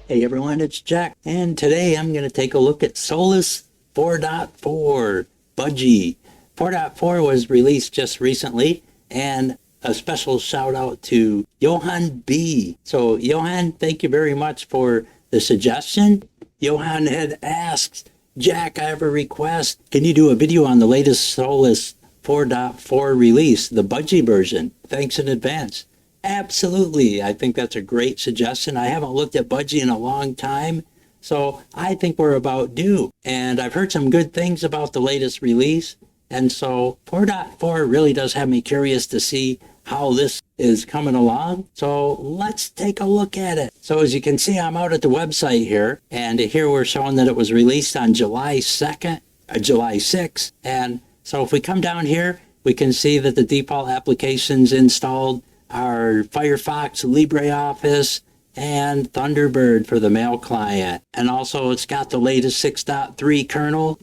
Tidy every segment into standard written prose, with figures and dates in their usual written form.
Hey everyone, it's Jack, and today I'm going to take a look at Solus 4.4 Budgie. 4.4 was released just recently, and a special shout out to Johan B. So Johan, thank you very much for the suggestion. Johan had asked, Jack, I have a request. Can you do a video on the latest Solus 4.4 release, the Budgie version? Thanks in advance. Absolutely. I think that's a great suggestion. I haven't looked at Budgie in a long time, so I think we're about due. And I've heard some good things about the latest release. And so 4.4 really does have me curious to see how this is coming along. So let's take a look at it. So as you can see, I'm out at the website here, and here we're showing that it was released on July 2nd, July 6th. And so if we come down here, we can see that the default applications installed are Firefox, LibreOffice, and Thunderbird for the mail client. And also it's got the latest 6.3 kernel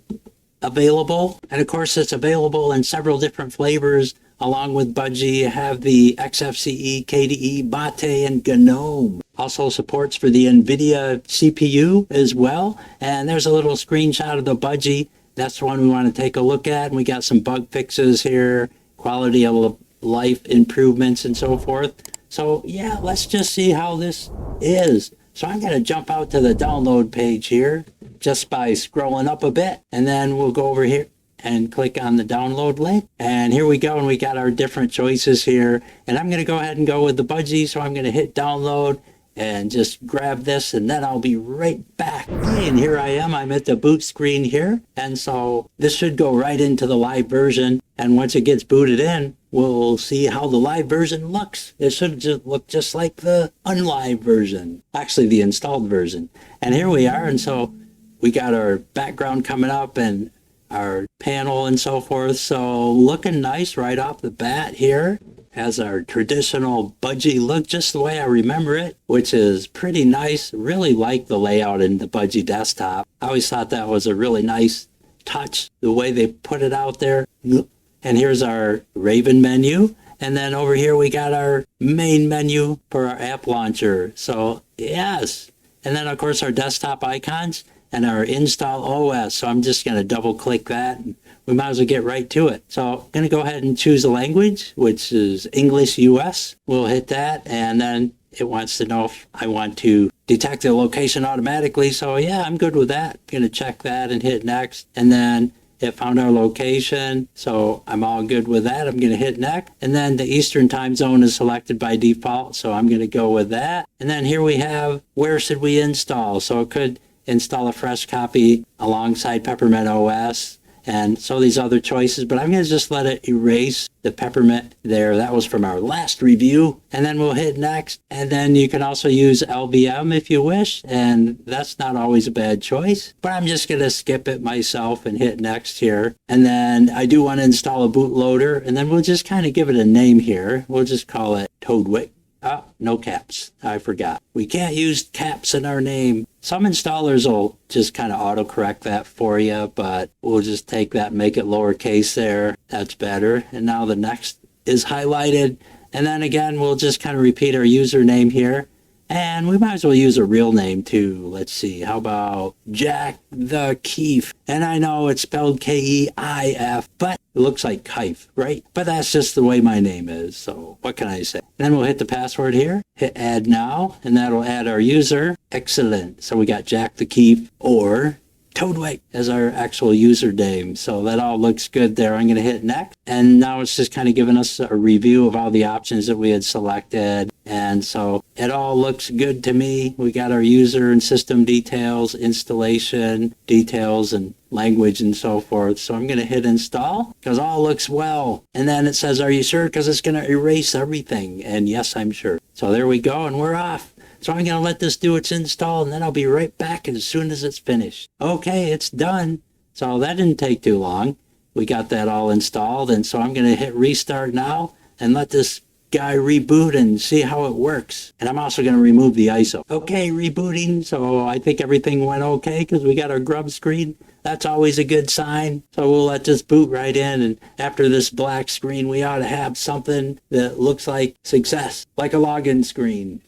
available. And of course it's available in several different flavors. Along with Budgie, you have the XFCE, KDE, Mate, and GNOME. Also supports for the NVIDIA CPU as well. And there's a little screenshot of the Budgie. That's the one we want to take a look at. And we got some bug fixes here, quality of life improvements and so forth. So yeah, let's just see how this is. So I'm going to jump out to the download page here just by scrolling up a bit, and then we'll go over here and click on the download link. And here we go, and we got our different choices here. And I'm going to go ahead and go with the Budgie, so I'm going to hit download and just grab this, and then I'll be right back. And here I am, I'm at the boot screen here. And so this should go right into the live version. And once it gets booted in, we'll see how the live version looks. It should just look just like the unlive version, actually the installed version. And here we are. And so we got our background coming up and our panel and so forth. So looking nice right off the bat here. Has our traditional Budgie look just the way I remember it, which is pretty nice. Really like the layout in the Budgie desktop. I always thought that was a really nice touch, the way they put it out there. And here's our Raven menu. And then over here we got our main menu for our app launcher. So yes. And then of course our desktop icons and our install OS. So I'm just going to double click that. We might as well get right to it. So I'm going to go ahead and choose a language, which is English US. We'll hit that, and then it wants to know if I want to detect the location automatically. So yeah, I'm good with that. I'm going to check that and hit next. And then it found our location. So I'm all good with that. I'm going to hit next. And then the Eastern time zone is selected by default. So I'm going to go with that. And then here we have, where should we install? So it could install a fresh copy alongside Peppermint OS. And so these other choices, but I'm going to just let it erase the Peppermint there. That was from our last review. And then we'll hit next. And then you can also use LVM if you wish. And that's not always a bad choice. But I'm just going to skip it myself and hit next here. And then I do want to install a bootloader. And then we'll just kind of give it a name here. We'll just call it Toadwick. Oh, no caps. I forgot. We can't use caps in our name. Some installers will just kind of autocorrect that for you, but we'll just take that and make it lowercase there. That's better. And now the next is highlighted. And then again, we'll just kind of repeat our username here. And we might as well use a real name too. Let's see. How about Jack the Keef? And I know it's spelled Keif, but it looks like Keif, right? But that's just the way my name is. So what can I say? And then we'll hit the password here. Hit add now. And that'll add our user. Excellent. So we got Jack the Keef or Toadwick as our actual username. So that all looks good there. I'm going to hit next. And now it's just kind of giving us a review of all the options that we had selected. And so it all looks good to me. We got our user and system details, installation details, and language and so forth. So I'm going to hit install because all looks well. And then it says, are you sure? Because it's going to erase everything. And yes, I'm sure. So there we go. And we're off. So I'm going to let this do its install, and then I'll be right back as soon as it's finished. Okay, it's done. So that didn't take too long. We got that all installed, and so I'm going to hit restart now and let this guy reboot and see how it works. And I'm also going to remove the ISO. Okay, rebooting. So I think everything went okay because we got our grub screen. That's always a good sign. So we'll let this boot right in. And after this black screen, we ought to have something that looks like success, like a login screen.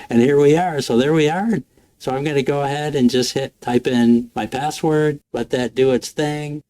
And here we are. So there we are. So I'm going to go ahead and just type in my password, let that do its thing.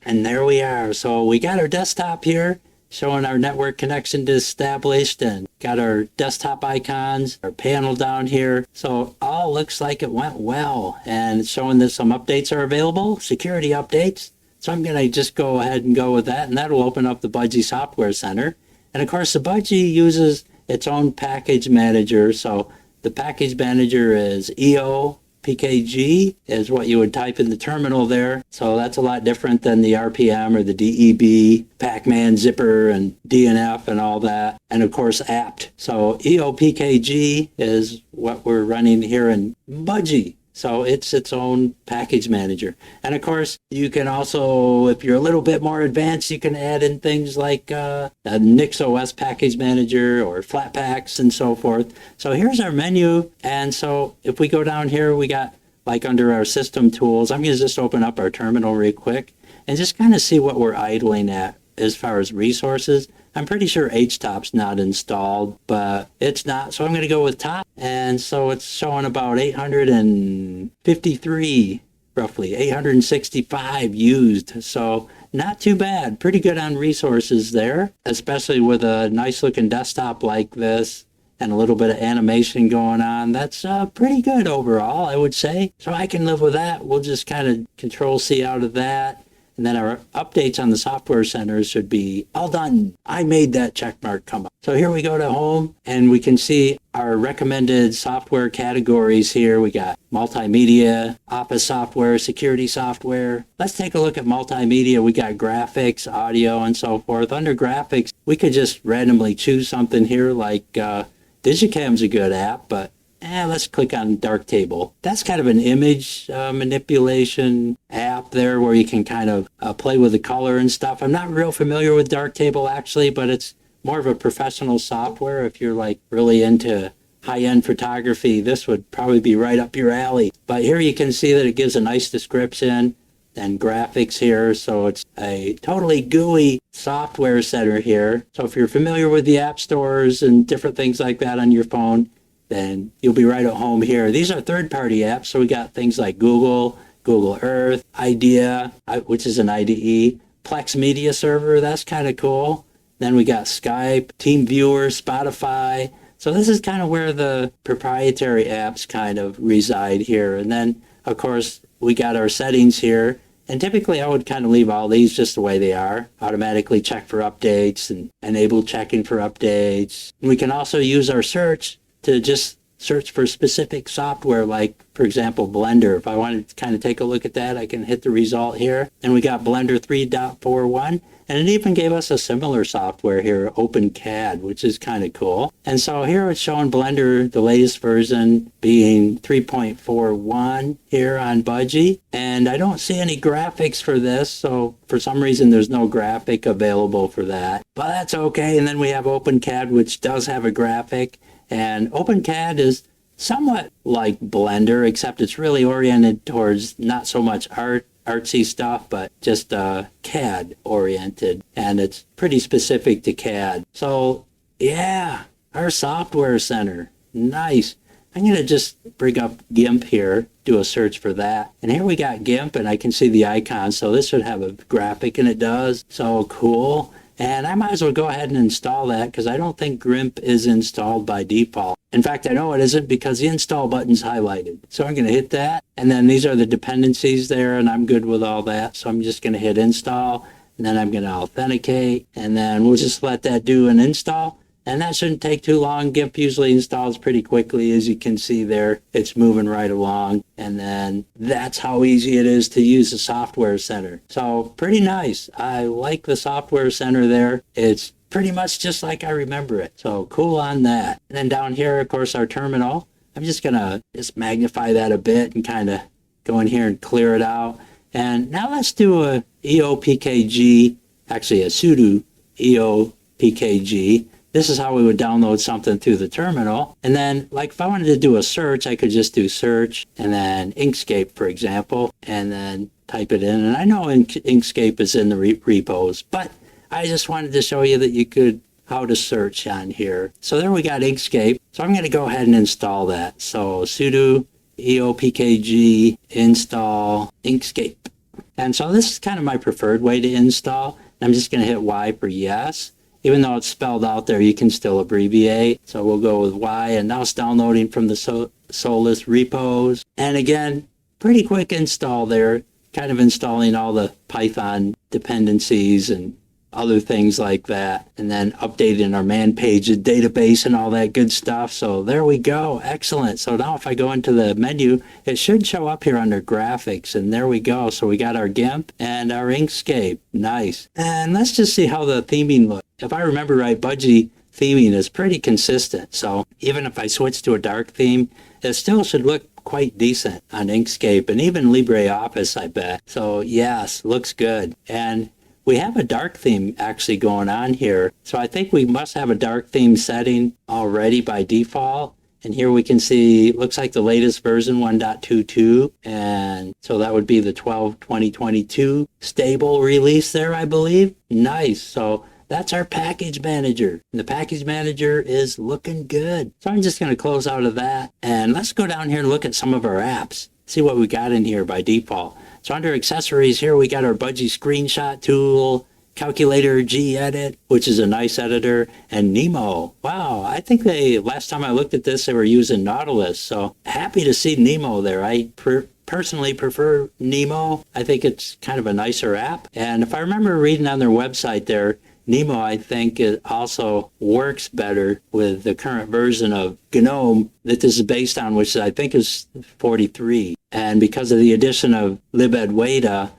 And there we are. So we got our desktop here showing our network connection established, and got our desktop icons, our panel down here. So all looks like it went well, and it's showing that some updates are available, security updates. So I'm going to just go ahead and go with that, and that'll open up the Budgie Software Center. And of course, the Budgie uses its own package manager. So the package manager is eopkg is what you would type in the terminal there. So that's a lot different than the RPM or the DEB, Pacman, Zipper, and DNF and all that. And of course, apt. So eopkg is what we're running here in Budgie. So it's its own package manager. And of course, you can also, if you're a little bit more advanced, you can add in things like a NixOS package manager or Flatpaks and so forth. So here's our menu. And so if we go down here, we got like under our system tools, I'm going to just open up our terminal real quick and just kind of see what we're idling at as far as resources. I'm pretty sure HTOP's not installed, but it's not. So I'm going to go with top. And so it's showing about 853, roughly 865 used. So not too bad. Pretty good on resources there, especially with a nice looking desktop like this and a little bit of animation going on. That's pretty good overall, I would say. So I can live with that. We'll just kind of Control C out of that. And then our updates on the software center should be all done. I made that check mark come up. So here we go to home, and we can see our recommended software categories here. We got multimedia, office software, security software. Let's take a look at multimedia. We got graphics, audio, and so forth. Under graphics, we could just randomly choose something here like Digicam's a good app, but let's click on Darktable. That's kind of an image manipulation app there where you can kind of play with the color and stuff. I'm not real familiar with Darktable actually, but it's more of a professional software. If you're like really into high-end photography, this would probably be right up your alley. But here you can see that it gives a nice description and graphics here. So it's a totally GUI software center here. So if you're familiar with the app stores and different things like that on your phone, then you'll be right at home here. These are third-party apps, so we got things like Google, Google Earth, Idea, which is an IDE, Plex Media Server, that's kind of cool. Then we got Skype, TeamViewer, Spotify. So this is kind of where the proprietary apps kind of reside here. And then, of course, we got our settings here. And typically I would kind of leave all these just the way they are. Automatically check for updates and enable checking for updates. And we can also use our search to just search for specific software, like, for example, Blender. If I wanted to kind of take a look at that, I can hit the result here. And we got Blender 3.41. And it even gave us a similar software here, OpenCAD, which is kind of cool. And so here it's showing Blender, the latest version being 3.41 here on Budgie. And I don't see any graphics for this, so for some reason there's no graphic available for that. But that's okay. And then we have OpenCAD, which does have a graphic. And OpenCAD is somewhat like Blender, except it's really oriented towards not so much artsy stuff, but just CAD oriented. And it's pretty specific to CAD. So yeah, our software center. Nice. I'm going to just bring up GIMP here, do a search for that. And here we got GIMP, and I can see the icon. So this should have a graphic, and it does. So cool. And I might as well go ahead and install that because I don't think GIMP is installed by default. In fact, I know it isn't because the install button's highlighted. So I'm going to hit that. And then these are the dependencies there, and I'm good with all that. So I'm just going to hit install, and then I'm going to authenticate. And then we'll just let that do an install. And that shouldn't take too long. GIMP usually installs pretty quickly. As you can see there, it's moving right along. And then that's how easy it is to use the software center. So pretty nice. I like the software center there. It's pretty much just like I remember it. So cool on that. And then down here, of course, our terminal. I'm just going to magnify that a bit and kind of go in here and clear it out. And now let's do a eopkg, actually a sudo eopkg. This is how we would download something through the terminal. And then, like, if I wanted to do a search, I could just do search and then Inkscape, for example, and then type it in. And I know Inkscape is in the repos, but I just wanted to show you that you could how to search on here. So there we got Inkscape. So I'm going to go ahead and install that. So sudo eopkg install Inkscape. And so this is kind of my preferred way to install. I'm just going to hit Y for yes. Even though it's spelled out there, you can still abbreviate. So we'll go with Y, and now it's downloading from the Solus repos. And again, pretty quick install there, kind of installing all the Python dependencies and other things like that, and then updating our man page database and all that good stuff. So there we go. Excellent. So now if I go into the menu, it should show up here under graphics, and there we go. So we got our GIMP and our Inkscape. Nice. And let's just see how the theming looks. If I remember right, Budgie theming is pretty consistent. So even if I switch to a dark theme, it still should look quite decent on Inkscape and even LibreOffice, I bet. So yes, looks good. And we have a dark theme actually going on here. So I think we must have a dark theme setting already by default. And here we can see, looks like the latest version 1.22. And so that would be the 12/2022 stable release there, I believe. Nice. So that's our package manager. And the package manager is looking good. So I'm just going to close out of that. And let's go down here and look at some of our apps. See what we got in here by default. So under accessories here, we got our Budgie screenshot tool, calculator Gedit, which is a nice editor, and Nemo. Wow, I think last time I looked at this, they were using Nautilus. So happy to see Nemo there. I personally prefer Nemo. I think it's kind of a nicer app. And if I remember reading on their website there, Nemo, I think, it also works better with the current version of GNOME that this is based on, which I think is 43. And because of the addition of libedweta,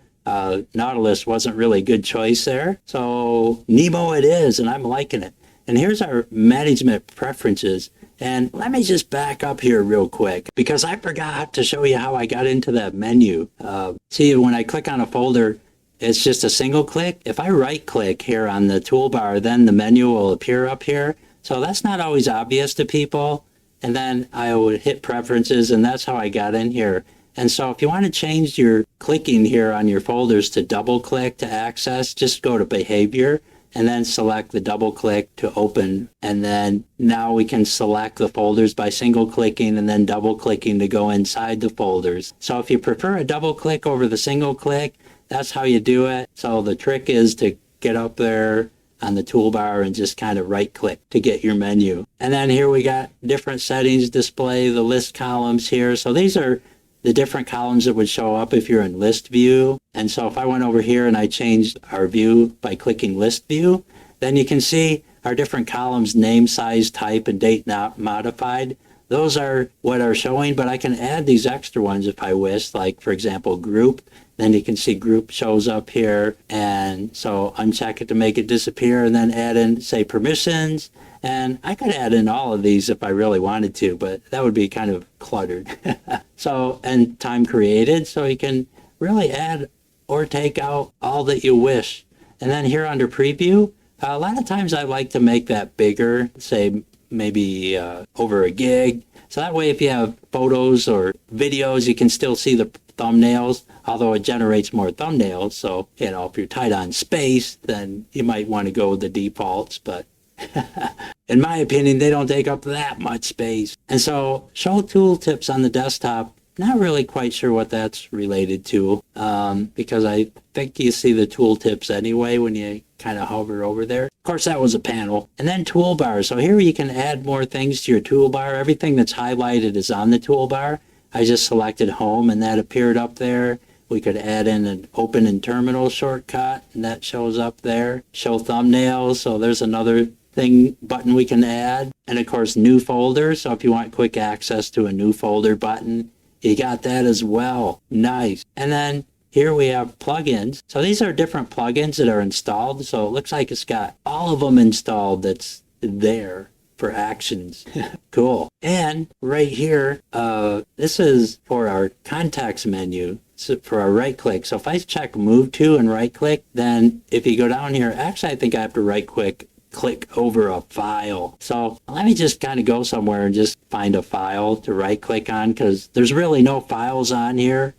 Nautilus wasn't really a good choice there. So Nemo it is, and I'm liking it. And here's our management preferences. And let me just back up here real quick, because I forgot to show you how I got into that menu. See, when I click on a folder, it's just a single click. If I right click here on the toolbar, then the menu will appear up here. So that's not always obvious to people. And then I would hit preferences, and that's how I got in here. And so if you want to change your clicking here on your folders to double click to access, just go to behavior and then select the double click to open. And then now we can select the folders by single clicking and then double clicking to go inside the folders. So if you prefer a double click over the single click, that's how you do it. So the trick is to get up there on the toolbar and just kind of right click to get your menu. And then here we got different settings, display the list columns here. So these are the different columns that would show up if you're in list view. And so if I went over here and I changed our view by clicking list view, then you can see our different columns, name, size, type, and date not modified. Those are what are showing, but I can add these extra ones if I wish, like for example, group. Then you can see group shows up here, and so uncheck it to make it disappear, and then add in, say, permissions. And I could add in all of these if I really wanted to, but that would be kind of cluttered. So, and time created, so you can really add or take out all that you wish. And then here under preview, a lot of times I like to make that bigger, say maybe over a gig. So that way if you have photos or videos, you can still see the thumbnails, although it generates more thumbnails. So, you know, if you're tight on space, then you might want to go with the defaults, but in my opinion, they don't take up that much space. And so show tooltips on the desktop, not really quite sure what that's related to, because I think you see the tooltips anyway when you kind of hover over there. Of course, that was a panel. And then toolbar. So here you can add more things to your toolbar. Everything that's highlighted is on the toolbar. I just selected home and that appeared up there. We could add in an open in terminal shortcut and that shows up there. Show thumbnails. So there's another button we can add. And of course, new folder. So if you want quick access to a new folder button, you got that as well. Nice. And then here we have plugins. So these are different plugins that are installed. So it looks like it's got all of them installed that's there for actions. Cool. And right here, this is for our context menu. So for our right click. So if I check move to and right click, then if you go down here, actually I think I have to right click over a file. So let me just kind of go somewhere and just find a file to right click on, because there's really no files on here.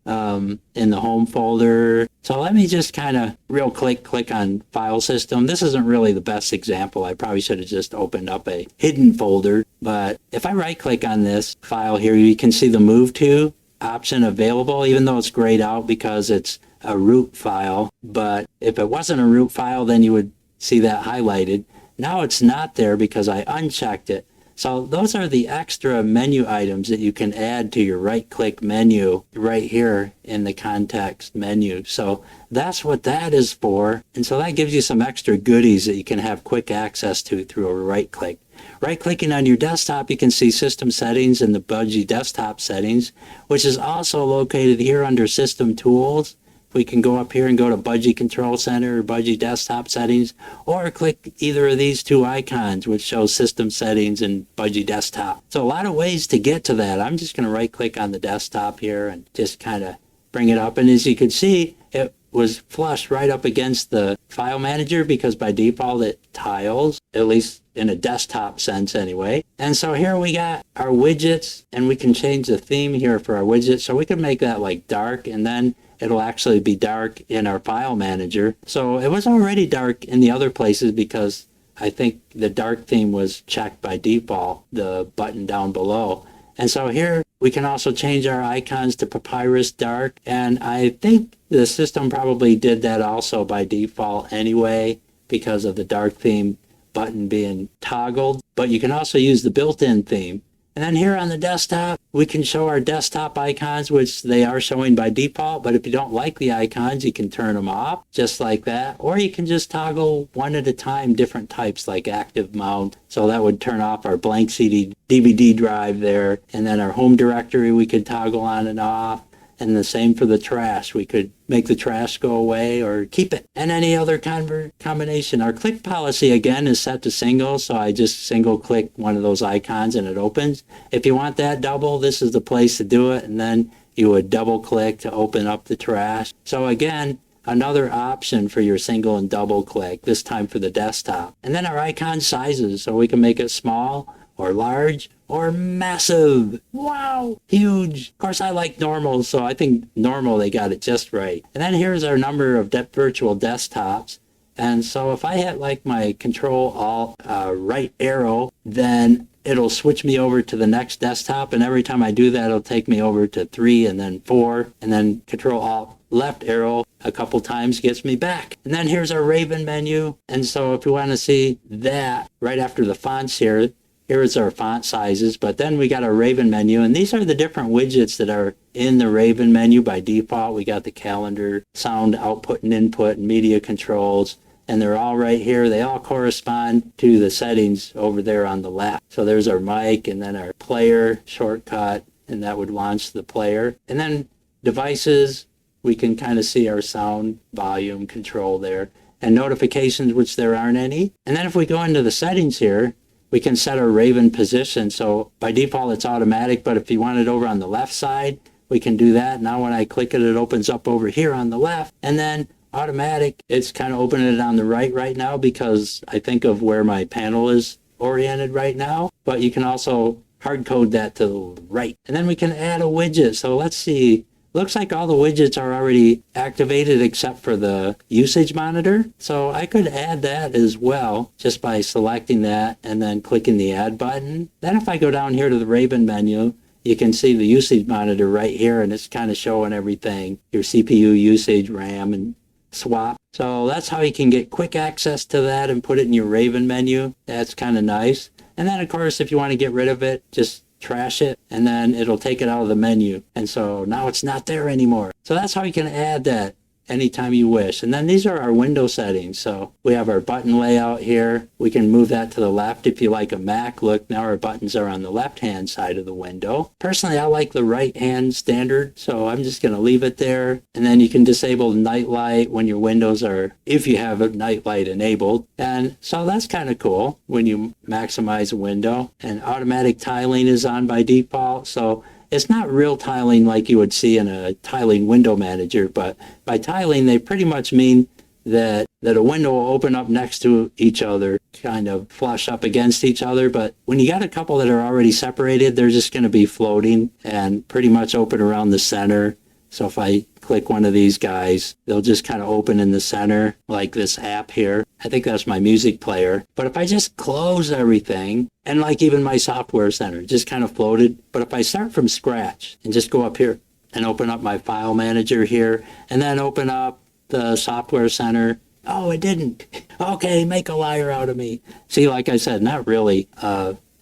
in the home folder. So let me just kind of click on file system. This isn't really the best example. I probably should have just opened up a hidden folder. But if I right click on this file here, you can see the move to option available, even though it's grayed out because it's a root file. But if it wasn't a root file, then you would see that highlighted. Now it's not there because I unchecked it. So those are the extra menu items that you can add to your right-click menu right here in the context menu. So that's what that is for. And so that gives you some extra goodies that you can have quick access to through a right-click. Right-clicking on your desktop, you can see System Settings and the Budgie Desktop Settings, which is also located here under System Tools. We can go up here and go to Budgie Control Center or Budgie Desktop Settings, or click either of these two icons, which shows System Settings and Budgie Desktop. So a lot of ways to get to that. I'm just going to right-click on the desktop here and just kind of bring it up. And as you can see, it was flushed right up against the file manager because by default it tiles, at least in a desktop sense anyway. And so here we got our widgets, and we can change the theme here for our widget. So we can make that like dark, and then it'll actually be dark in our file manager. So it was already dark in the other places because I think the dark theme was checked by default, the button down below. And so here we can also change our icons to Papyrus Dark. And I think the system probably did that also by default anyway because of the dark theme button being toggled. But you can also use the built-in theme. And then here on the desktop, we can show our desktop icons, which they are showing by default. But if you don't like the icons, you can turn them off just like that. Or you can just toggle one at a time, different types like active mount. So that would turn off our blank CD DVD drive there. And then our home directory, we could toggle on and off. And the same for the trash. We could make the trash go away or keep it. And any other combination. Our click policy, again, is set to single. So I just single click one of those icons and it opens. If you want that double, this is the place to do it. And then you would double click to open up the trash. So again, another option for your single and double click, this time for the desktop. And then our icon sizes. So we can make it small or large or massive. Wow, huge. Of course, I like normal, so I think normal, they got it just right. And then here's our number of virtual desktops. And so if I hit like my Control Alt right arrow, then it'll switch me over to the next desktop. And every time I do that, it'll take me over to 3 and then 4. And then Control Alt left arrow a couple times gets me back. And then here's our Raven menu. And so if you want to see that right after the fonts here, here's our font sizes, but then we got our Raven menu, and these are the different widgets that are in the Raven menu by default. We got the calendar, sound output and input, and media controls, and they're all right here. They all correspond to the settings over there on the left. So there's our mic, and then our player shortcut, and that would launch the player. And then devices, we can kind of see our sound volume control there, and notifications, which there aren't any. And then if we go into the settings here, we can set our Raven position. So by default, it's automatic, but if you want it over on the left side, we can do that. Now when I click it, it opens up over here on the left. And then automatic, it's kind of opening it on the right now because I think of where my panel is oriented right now. But you can also hard code that to the right. And then we can add a widget. So let's see. Looks like all the widgets are already activated except for the usage monitor. So I could add that as well just by selecting that and then clicking the add button. Then if I go down here to the Raven menu, you can see the usage monitor right here, and it's kind of showing everything, your CPU usage, RAM, and swap. So that's how you can get quick access to that and put it in your Raven menu. That's kind of nice. And then of course, if you want to get rid of it, just trash it, and then it'll take it out of the menu. And so now it's not there anymore. So that's how you can add that anytime you wish. And then these are our window settings. So we have our button layout here. We can move that to the left if you like a Mac. Look, now our buttons are on the left-hand side of the window. Personally, I like the right-hand standard, so I'm just going to leave it there. And then you can disable night light when your windows are, if you have a night light enabled. And so that's kind of cool when you maximize a window. And automatic tiling is on by default. So it's not real tiling like you would see in a tiling window manager, but by tiling, they pretty much mean that a window will open up next to each other, kind of flush up against each other. But when you got a couple that are already separated, they're just going to be floating and pretty much open around the center. So if I click one of these guys, they'll just kind of open in the center, like this app here. I think that's my music player. But if I just close everything, and like even my software center, just kind of floated. But if I start from scratch and just go up here and open up my file manager here, and then open up the software center, oh, it didn't. Okay, make a liar out of me. See, like I said, not really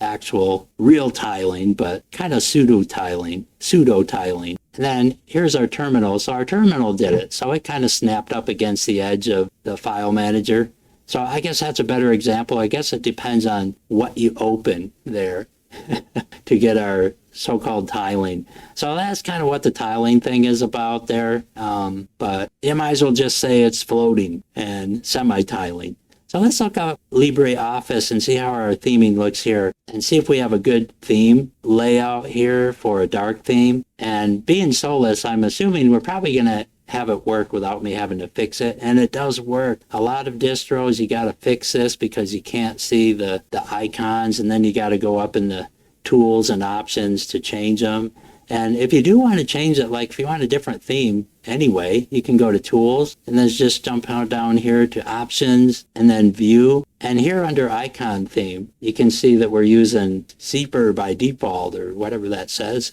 actual real tiling, but kind of pseudo tiling. And then here's our terminal. So our terminal did it. So it kind of snapped up against the edge of the file manager. So I guess that's a better example. I guess it depends on what you open there to get our so-called tiling. So that's kind of what the tiling thing is about there. But you might as well just say it's floating and semi-tiling. So let's look up LibreOffice and see how our theming looks here and see if we have a good theme layout here for a dark theme. And being Solus, I'm assuming we're probably going to have it work without me having to fix it. And it does work. A lot of distros, you got to fix this because you can't see the icons, and then you got to go up in the tools and options to change them. And if you do want to change it, like if you want a different theme anyway, you can go to Tools, and then just jump out down here to Options, and then View. And here under Icon Theme, you can see that we're using Zeeper by default, or whatever that says.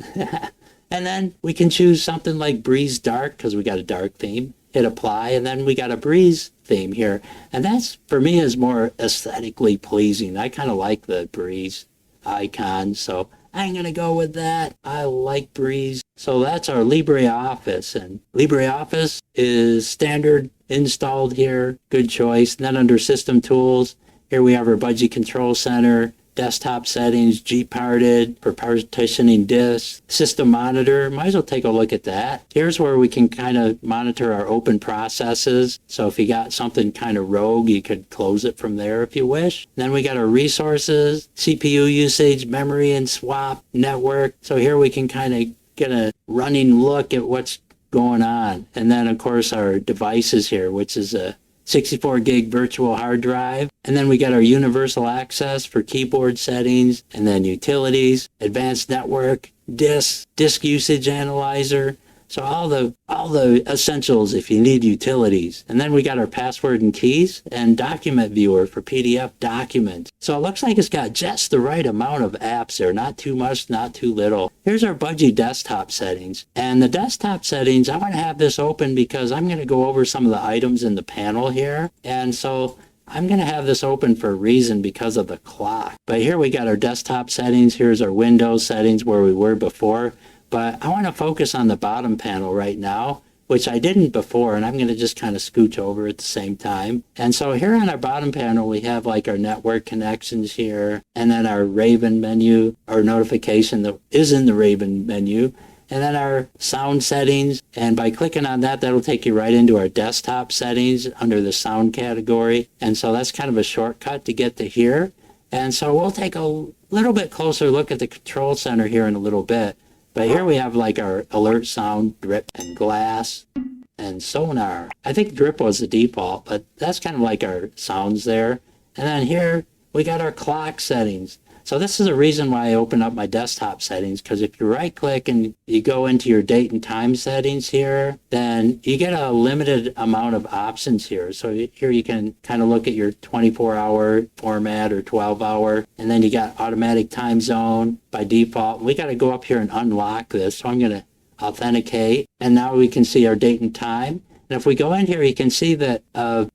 And then we can choose something like Breeze Dark, because we got a dark theme. Hit Apply, and then we got a Breeze theme here. And that's, for me, is more aesthetically pleasing. I kind of like the Breeze icon, so I'm going to go with that. I like Breeze. So that's our LibreOffice. And LibreOffice is standard installed here. Good choice. And then under System Tools, here we have our Budgie Control Center, Desktop Settings, Gparted for partitioning disks, System Monitor. Might as well take a look at that. Here's where we can kind of monitor our open processes. So if you got something kind of rogue, you could close it from there if you wish. Then we got our resources, CPU usage, memory and swap, network. So here we can kind of get a running look at what's going on. And then of course our devices here, which is a 64 gig virtual hard drive. And then we got our universal access for keyboard settings, and then utilities, advanced network, disk usage analyzer. So all the essentials if you need utilities. And then we got our password and keys and document viewer for PDF documents. So it looks like it's got just the right amount of apps there. Not too much, not too little. Here's our Budgie desktop settings. And the desktop settings, I want to have this open because I'm going to go over some of the items in the panel here. And so I'm going to have this open for a reason because of the clock. But here we got our desktop settings. Here's our Windows settings where we were before. But I want to focus on the bottom panel right now, which I didn't before, and I'm going to just kind of scooch over at the same time. And so here on our bottom panel, we have like our network connections here, and then our Raven menu, our notification that is in the Raven menu, and then our sound settings. And by clicking on that, that'll take you right into our desktop settings under the sound category. And so that's kind of a shortcut to get to here. And so we'll take a little bit closer look at the control center here in a little bit. But here we have like our alert sound, drip, and glass, and sonar. I think drip was the default, but that's kind of like our sounds there. And then here we got our clock settings. So this is the reason why I open up my desktop settings, because if you right click and you go into your date and time settings here, then you get a limited amount of options here. So here you can kind of look at your 24-hour format or 12-hour, and then you got automatic time zone by default. We got to go up here and unlock this. So I'm going to authenticate, and now we can see our date and time. And if we go in here, you can see that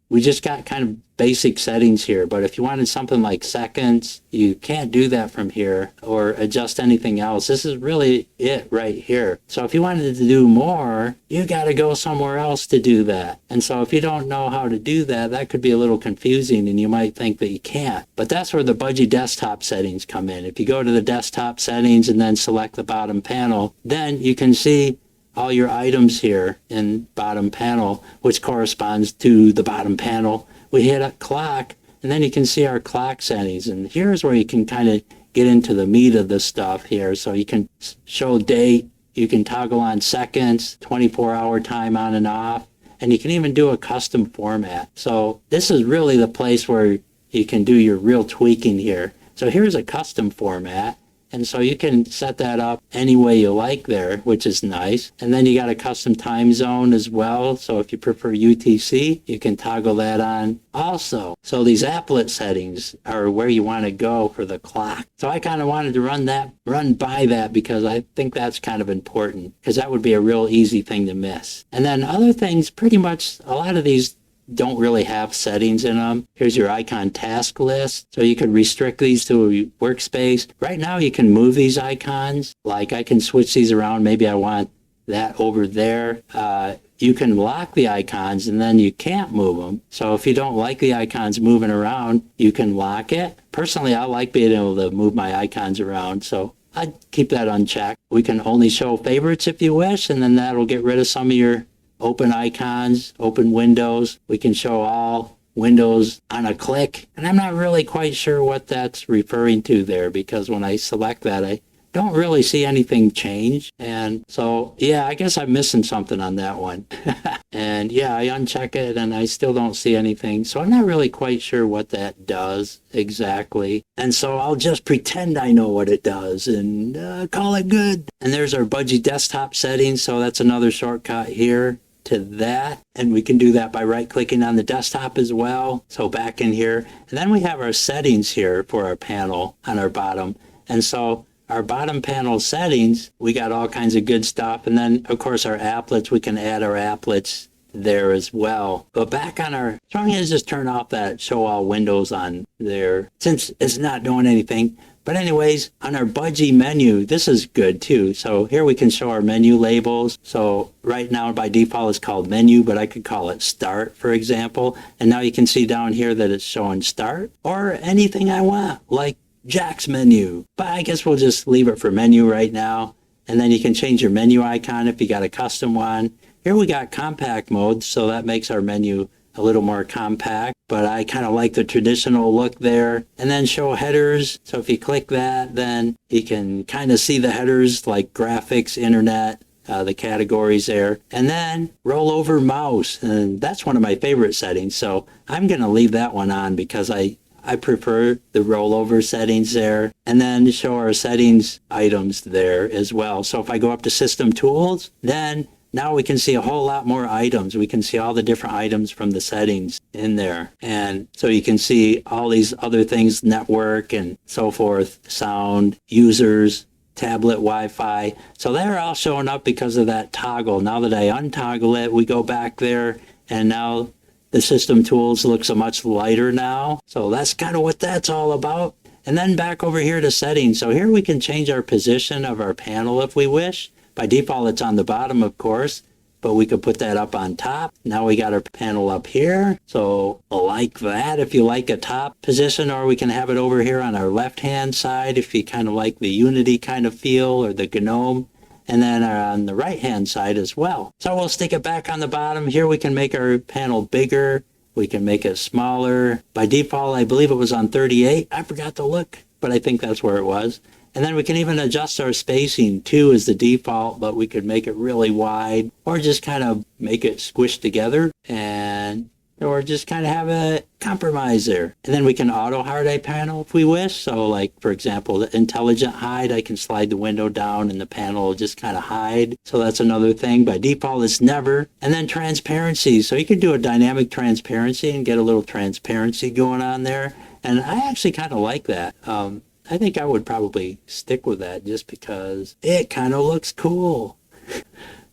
we just got kind of basic settings here. But if you wanted something like seconds, you can't do that from here or adjust anything else. This is really it right here. So if you wanted to do more, you got to go somewhere else to do that. And so if you don't know how to do that, that could be a little confusing and you might think that you can't. But that's where the Budgie desktop settings come in. If you go to the desktop settings and then select the bottom panel, then you can see all your items here in bottom panel, which corresponds to the bottom panel. We hit a clock, and then you can see our clock settings. And here's where you can kind of get into the meat of the stuff here. So you can show date, you can toggle on seconds, 24-hour time on and off, and you can even do a custom format. So this is really the place where you can do your real tweaking here. So here's a custom format. And so you can set that up any way you like there, which is nice. And then you got a custom time zone as well. So if you prefer UTC, you can toggle that on also. So these applet settings are where you want to go for the clock. So I kind of wanted to run by that because I think that's kind of important, because that would be a real easy thing to miss. And then other things, pretty much a lot of these don't really have settings in them. Here's your icon task list. So you could restrict these to a workspace. Right now you can move these icons. Like I can switch these around. Maybe I want that over there. You can lock the icons and then you can't move them. So if you don't like the icons moving around, you can lock it. Personally, I like being able to move my icons around. So I'd keep that unchecked. We can only show favorites if you wish, and then that'll get rid of some of your open icons, open windows. We can show all windows on a click. And I'm not really quite sure what that's referring to there, because when I select that, I don't really see anything change. And so, yeah, I guess I'm missing something on that one. And yeah, I uncheck it and I still don't see anything. So I'm not really quite sure what that does exactly. And so I'll just pretend I know what it does and call it good. And there's our Budgie desktop settings. So that's another shortcut here to that, and we can do that by right-clicking on the desktop as well. So back in here, and then we have our settings here for our panel on our bottom. And so our bottom panel settings, we got all kinds of good stuff. And then of course our applets, we can add our applets there as well. But back on our, so I'm going to just turn off that show all windows on there since it's not doing anything. But anyways, on our Budgie menu, this is good too. So here we can show our menu labels. So right now by default it's called menu, but I could call it start, for example. And now you can see down here that it's showing start or anything I want, like Jack's menu. But I guess we'll just leave it for menu right now. And then you can change your menu icon if you got a custom one. Here we got compact mode, so that makes our menu a little more compact, but I kind of like the traditional look there. And then show headers. So if you click that, then you can kind of see the headers like graphics, internet, the categories there. And then roll over mouse. And that's one of my favorite settings. So I'm going to leave that one on because I prefer the rollover settings there. And then show our settings items there as well. So if I go up to system tools, then now we can see a whole lot more items. We can see all the different items from the settings in there. And so you can see all these other things, network and so forth, sound, users, tablet, Wi-Fi. So they're all showing up because of that toggle. Now that I untoggle it, we go back there and now the system tools looks a much lighter now. So that's kind of what that's all about. And then back over here to settings. So here we can change our position of our panel if we wish. By default, it's on the bottom, of course, but we could put that up on top. Now we got our panel up here. So like that, if you like a top position, or we can have it over here on our left-hand side if you kind of like the Unity kind of feel or the GNOME. And then on the right-hand side as well. So we'll stick it back on the bottom. Here we can make our panel bigger. We can make it smaller. By default, I believe it was on 38. I forgot to look, but I think that's where it was. And then we can even adjust our spacing. 2 is the default, but we could make it really wide or just kind of make it squished together, and or just kind of have a compromise there. And then we can auto hide a panel if we wish. So like, for example, the intelligent hide, I can slide the window down and the panel will just kind of hide. So that's another thing. By default, it's never. And then transparency. So you can do a dynamic transparency and get a little transparency going on there. And I actually kind of like that. I think I would probably stick with that just because it kind of looks cool.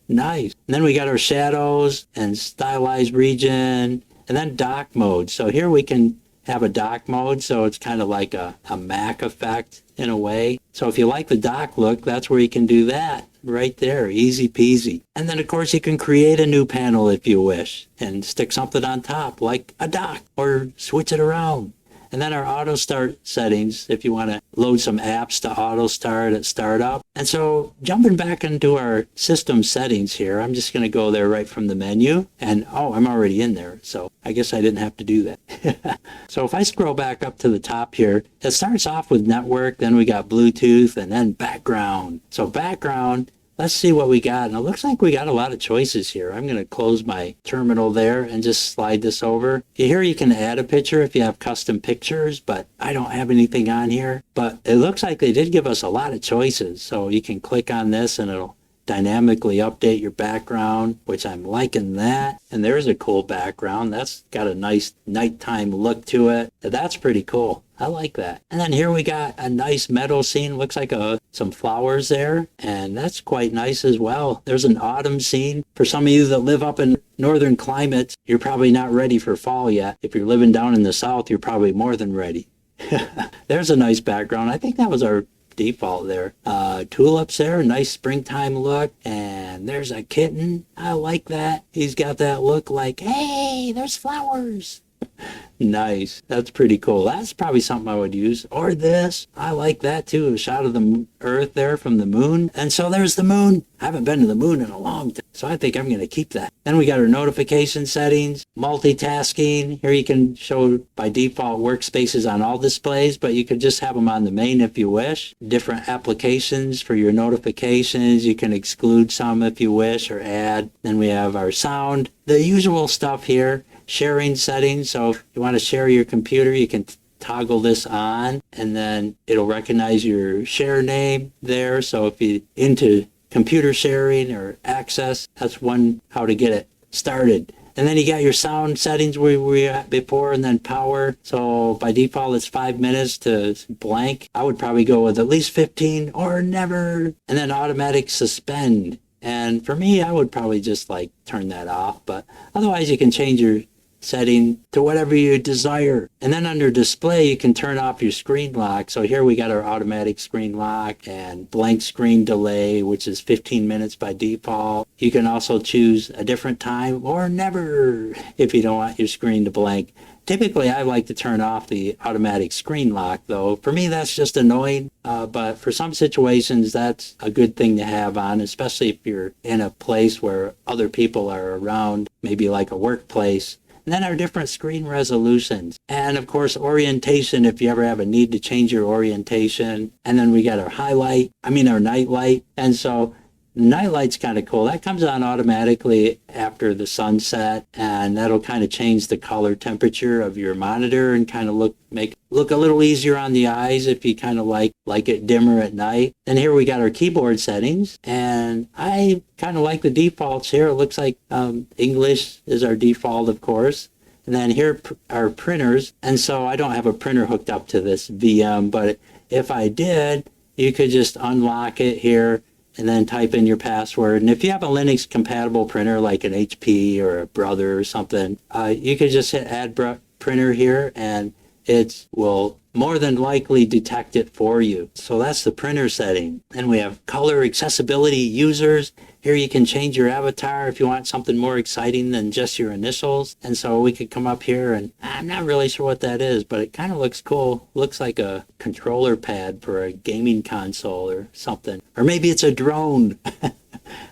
Nice. And then we got our shadows and stylized region. And then dock mode. So here we can have a dock mode. So it's kind of like a Mac effect in a way. So if you like the dock look, that's where you can do that right there. Easy peasy. And then of course you can create a new panel if you wish and stick something on top like a dock or switch it around. And then our auto start settings, if you want to load some apps to auto start at startup. And so jumping back into our system settings here, I'm just going to go there right from the menu. And I'm already in there. So I guess I didn't have to do that. So if I scroll back up to the top here, it starts off with network. Then we got Bluetooth and then background. So background, let's see what we got. And it looks like we got a lot of choices here. I'm going to close my terminal there and just slide this over. Here you can add a picture if you have custom pictures, but I don't have anything on here. But it looks like they did give us a lot of choices. So you can click on this and it'll dynamically update your background, which I'm liking that. And there's a cool background. That's got a nice nighttime look to it. That's pretty cool. I like that. And then here we got a nice meadow scene. Looks like some flowers there. And that's quite nice as well. There's an autumn scene. For some of you that live up in northern climates, you're probably not ready for fall yet. If you're living down in the south, you're probably more than ready. There's a nice background. I think that was our default there. Tulips there, nice springtime look. And there's a kitten. I like that. He's got that look like, hey, there's flowers. Nice. That's pretty cool. That's probably something I would use. Or this. I like that too. A shot of the earth there from the moon. And so there's the moon. I haven't been to the moon in a long time, so I think I'm going to keep that. Then we got our notification settings, multitasking. Here you can show by default workspaces on all displays, but you could just have them on the main if you wish. Different applications for your notifications. You can exclude some if you wish or add. Then we have our sound. The usual stuff here. Sharing settings. So if you want to share your computer, you can toggle this on and then it'll recognize your share name there. So if you're into computer sharing or access, that's how to get it started. And then you got your sound settings where we were at before, and then power. So by default, it's 5 minutes to blank. I would probably go with at least 15 or never. And then automatic suspend. And for me, I would probably just turn that off. But otherwise, you can change your setting to whatever you desire. And then under display, you can turn off your screen lock. So here we got our automatic screen lock and blank screen delay, which is 15 minutes by default. You can also choose a different time or never if you don't want your screen to blank. Typically, I like to turn off the automatic screen lock, though. For me, that's just annoying. But for some situations, that's a good thing to have on, especially if you're in a place where other people are around, maybe like a workplace. And then our different screen resolutions. And of course, orientation, if you ever have a need to change your orientation. And then we got our night light. And so night light's kind of cool. That comes on automatically after the sunset, and that'll kind of change the color temperature of your monitor and kind of make look a little easier on the eyes if you kind of like it dimmer at night. And here we got our keyboard settings, and I kind of like the defaults here. It looks like English is our default, of course. And then here are printers, and so I don't have a printer hooked up to this VM, but if I did, you could just unlock it here and then type in your password. And if you have a Linux compatible printer like an HP or a Brother or something, you could just hit add printer here and it will more than likely detect it for you. So that's the printer setting. Then we have color accessibility users. Here you can change your avatar if you want something more exciting than just your initials. And so we could come up here and I'm not really sure what that is, but it kind of looks cool. Looks like a controller pad for a gaming console or something. Or maybe it's a drone.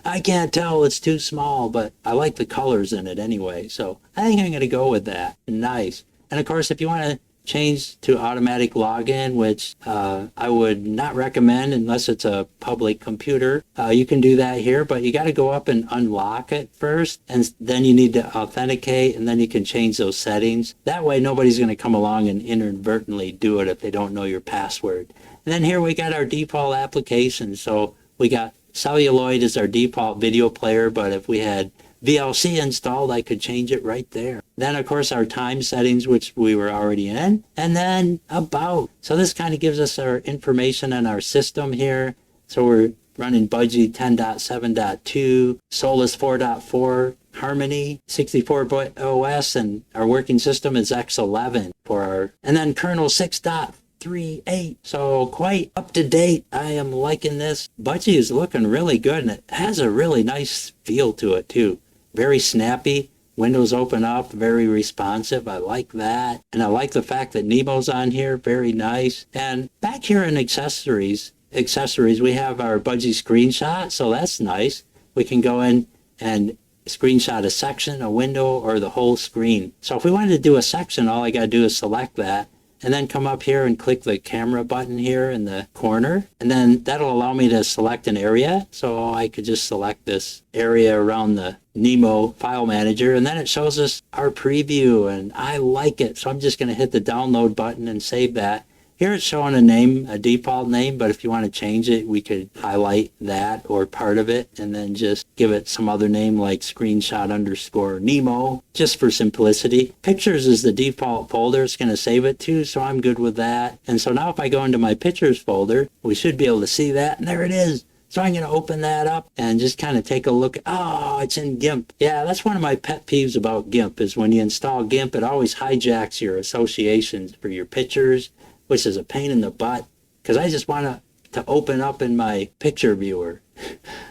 I can't tell, it's too small, but I like the colors in it anyway. So I think I'm going to go with that. Nice. And of course, if you want to change to automatic login, which I would not recommend unless it's a public computer. You can do that here, but you got to go up and unlock it first, and then you need to authenticate, and then you can change those settings. That way nobody's going to come along and inadvertently do it if they don't know your password. And then here we got our default applications. So we got Celluloid as our default video player, but if we had VLC installed, I could change it right there. Then, of course, our time settings, which we were already in. And then about. So this kind of gives us our information on our system here. So we're running Budgie 10.7.2, Solus 4.4, Harmony, 64-bit OS, and our working system is X11 for our. And then kernel 6.38. So quite up to date. I am liking this. Budgie is looking really good, and it has a really nice feel to it, too. Very snappy. Windows open up, very responsive. I like that. And I like the fact that Nemo's on here. Very nice. And back here in accessories, we have our Budgie screenshot. So that's nice. We can go in and screenshot a section, a window, or the whole screen. So if we wanted to do a section, all I got to do is select that. and then come up here and click the camera button here in the corner. And then that'll allow me to select an area. So I could just select this area around the Nemo file manager, and then it shows us our preview, and I like it. So I'm just going to hit the download button and save that. Here it's showing a name, a default name, but if you want to change it, we could highlight that or part of it and then just give it some other name like screenshot_Nemo, just for simplicity. Pictures is the default folder it's going to save it to, so I'm good with that. And so now if I go into my pictures folder, we should be able to see that, and there it is. So I'm going to open that up and just kind of take a look. Oh, it's in GIMP. Yeah, that's one of my pet peeves about GIMP is when you install GIMP, it always hijacks your associations for your pictures, which is a pain in the butt because I just want to open up in my picture viewer.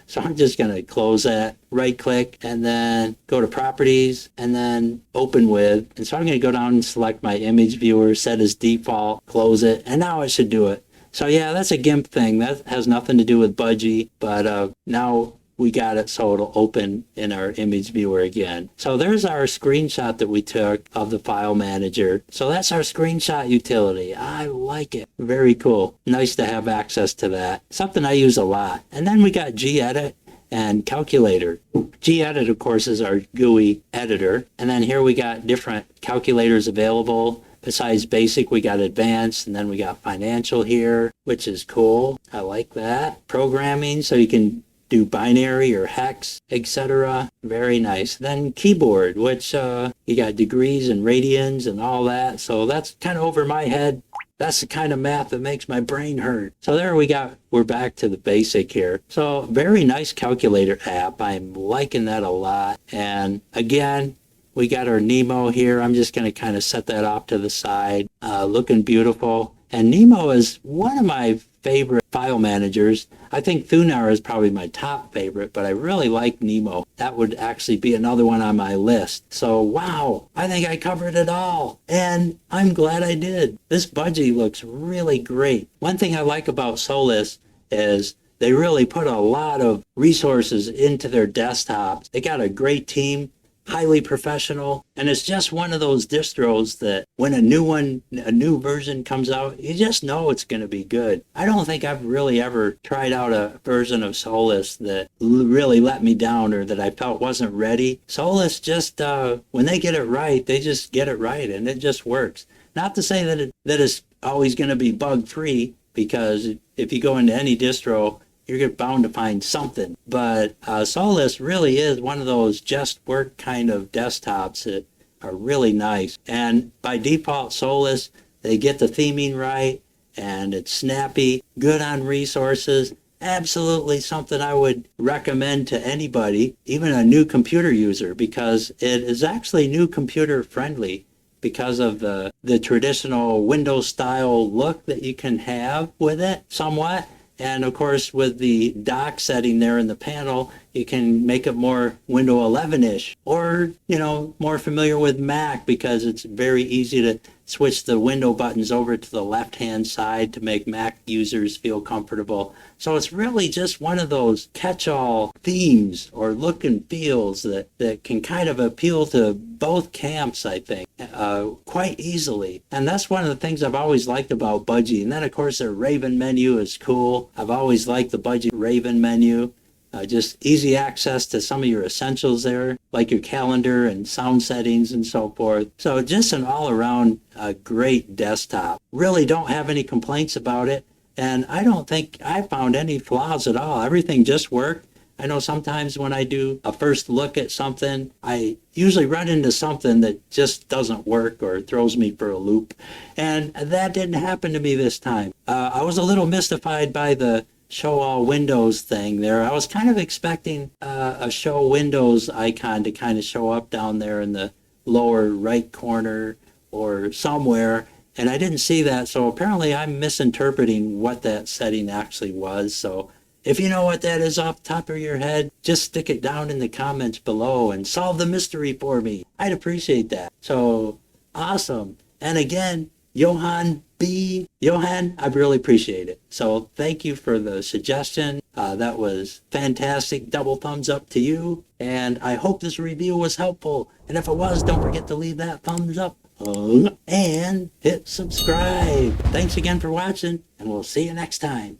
So I'm just going to close that, right click, and then go to properties and then open with. And so I'm going to go down and select my image viewer, set as default, close it, and now it should do it. So yeah, that's a GIMP thing. That has nothing to do with Budgie, but now we got it so it'll open in our image viewer again. So there's our screenshot that we took of the file manager. So that's our screenshot utility. I like it. Very cool. Nice to have access to that. Something I use a lot. And then we got gedit and calculator. Gedit, of course, is our GUI editor. And then here we got different calculators available. Besides basic, we got advanced, and then we got financial here, which is cool. I like that. Programming, so you can do binary or hex, etc. Very nice. Then keyboard, which you got degrees and radians and all that. So that's kind of over my head. That's the kind of math that makes my brain hurt. So there we're back to the basic here. So very nice calculator app. I'm liking that a lot. And again, we got our Nemo here. I'm just going to kind of set that off to the side. Looking beautiful. And Nemo is one of my favorite file managers. I think Thunar is probably my top favorite, but I really like Nemo. That would actually be another one on my list. So wow, I think I covered it all. And I'm glad I did. This Budgie looks really great. One thing I like about Solus is they really put a lot of resources into their desktops. They got a great team. Highly professional, and it's just one of those distros that when a new version comes out, you just know it's going to be good. I don't think I've really ever tried out a version of Solus that really let me down or that I felt wasn't ready. Solus just, when they get it right, they just get it right, and it just works. Not to say that it's always going to be bug-free, because if you go into any distro, you're bound to find something. But Solus really is one of those just work kind of desktops that are really nice. And by default, Solus, they get the theming right, and it's snappy, good on resources. Absolutely something I would recommend to anybody, even a new computer user, because it is actually new computer friendly because of the traditional Windows style look that you can have with it somewhat. And of course, with the dock setting there in the panel, you can make it more Windows 11-ish, or, more familiar with Mac, because it's very easy to switch the window buttons over to the left-hand side to make Mac users feel comfortable. So it's really just one of those catch-all themes or look and feels that can kind of appeal to both camps, I think, quite easily. And that's one of the things I've always liked about Budgie. And then, of course, their Raven menu is cool. I've always liked the Budgie Raven menu. Just easy access to some of your essentials there, like your calendar and sound settings and so forth. So just an all-around great desktop. Really don't have any complaints about it. And I don't think I found any flaws at all. Everything just worked. I know sometimes when I do a first look at something, I usually run into something that just doesn't work or throws me for a loop. And that didn't happen to me this time. I was a little mystified by the show all windows thing there. I was kind of expecting a show windows icon to kind of show up down there in the lower right corner or somewhere, and I didn't see that. So apparently I'm misinterpreting what that setting actually was. So if you know what that is off the top of your head, just stick it down in the comments below and solve the mystery for me. I'd appreciate that. So awesome. And again, Johan, I really appreciate it. So thank you for the suggestion. That was fantastic. Double thumbs up to you. And I hope this review was helpful. And if it was, don't forget to leave that thumbs up. and hit subscribe. Thanks again for watching, and we'll see you next time.